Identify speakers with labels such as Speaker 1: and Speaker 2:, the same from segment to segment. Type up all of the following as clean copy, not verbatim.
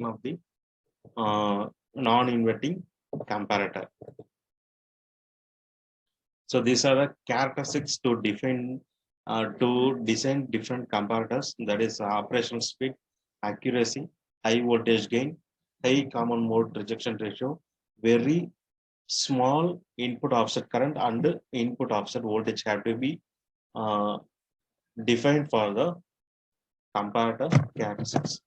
Speaker 1: of the non-inverting comparator. So these are the characteristics to define to design different comparators. That is operational speed, accuracy, high voltage gain, high common mode rejection ratio, very small input offset current and input offset voltage have to be uh, defined for the comparator characteristics.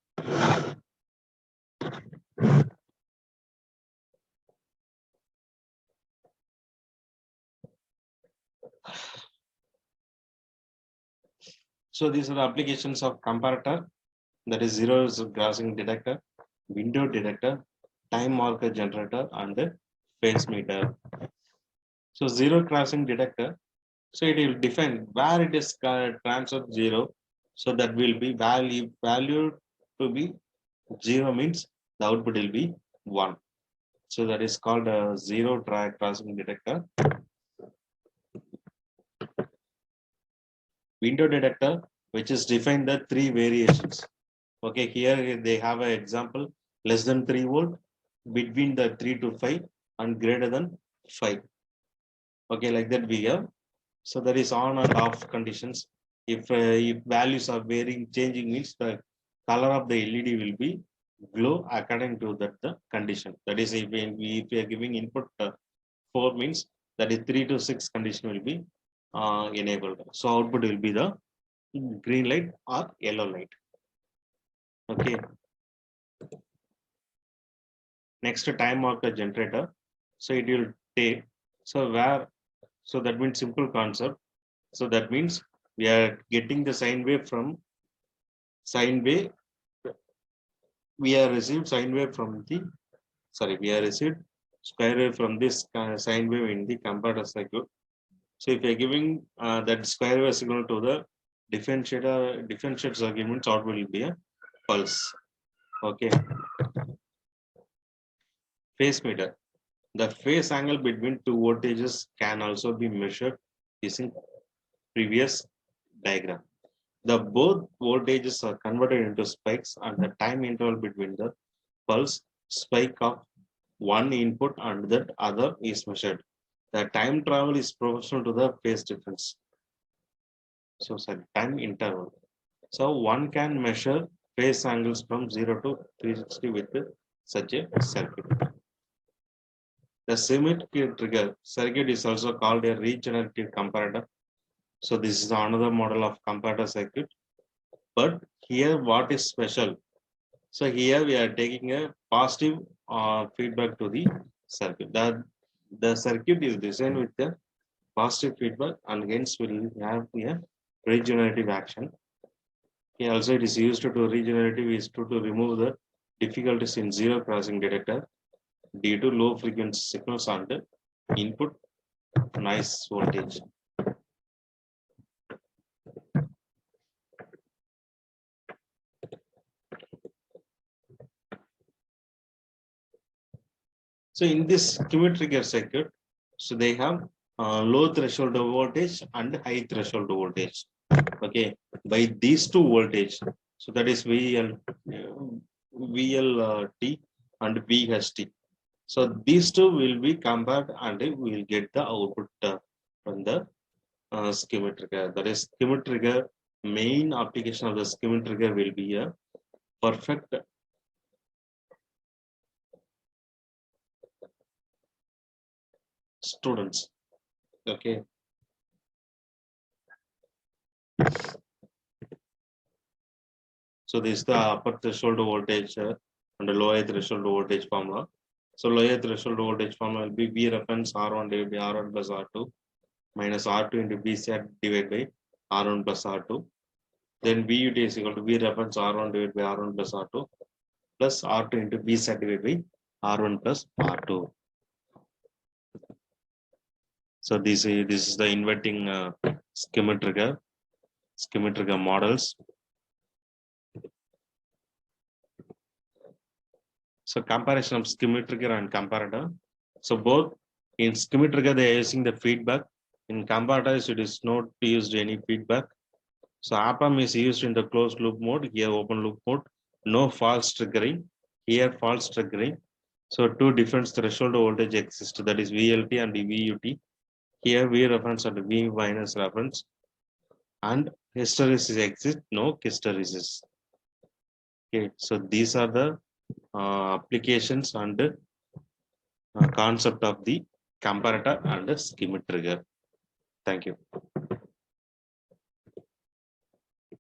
Speaker 1: So these are the applications of comparator, that is zero crossing detector, window detector, time marker generator, and phase meter. So zero crossing detector, so it will define where it is transferred zero, so that will be value to be zero means the output will be 1. So that is called a zero crossing detector. Window detector, which is defined the 3 variations. Okay, here they have an example less than 3 volt, between the 3 to 5, and greater than 5. Okay, like that we have. So that is on and off conditions. If values are varying, changing means the color of the LED will be glow according to that the condition. That is, if we are giving input 4 means that is 3 to 6 condition will be enabled. So output will be the green light or yellow light. Okay. Next, time marker generator. So it will take, so that means simple concept. So that means we are getting the sine wave from sine wave. We are received sine wave from the, we are received square wave from this sine wave in the comparator circuit. So if you are giving that square wave signal to the differentiate circuit means output will be a pulse. Okay. Phase meter. The phase angle between two voltages can also be measured using previous diagram. The both voltages are converted into spikes, and the time interval between the pulse spike of one input and the other is measured. The time travel is proportional to the phase difference. So time interval. So one can measure phase angles from 0 to 360 with such a circuit. The symmetric trigger circuit is also called a regenerative comparator. So this is another model of comparator circuit. But here what is special? So here we are taking a positive feedback to the circuit. The circuit is designed with the positive feedback, and hence will have a regenerative action. Here also it is used to regenerative is to remove the difficulties in zero crossing detector due to low frequency signals and input noise voltage. So in this trigger circuit, so they have low threshold voltage and high threshold voltage. Okay, by these two voltage, so that is VLT and VHT. So these two will be compared and we will get the output from the schematic trigger. That is schematic trigger. Main application of the schematic trigger will be a perfect students. Okay. So this is the upper threshold voltage and the lower threshold voltage formula. So lower threshold voltage formula will be V reference R1 divided by R1 plus R2 minus R2 into V set divided by R1 plus R2. Then VUT is equal to V reference R1 divided by R1 plus R2 plus R2 into V set divided by R1 plus R2. So this is the inverting schematic trigger models. So comparison of schematic trigger and comparator. So both in schematic trigger they are using the feedback. In comparators it is not used any feedback. So op-amp is used in the closed loop mode, here open loop mode, no false triggering. Here false triggering. So two different threshold voltage exist, that is VLT and VUT. Here V reference and V minus reference, and hysteresis exists, no hysteresis. Okay, so these are the applications and concept of the comparator and the schema trigger. Thank you.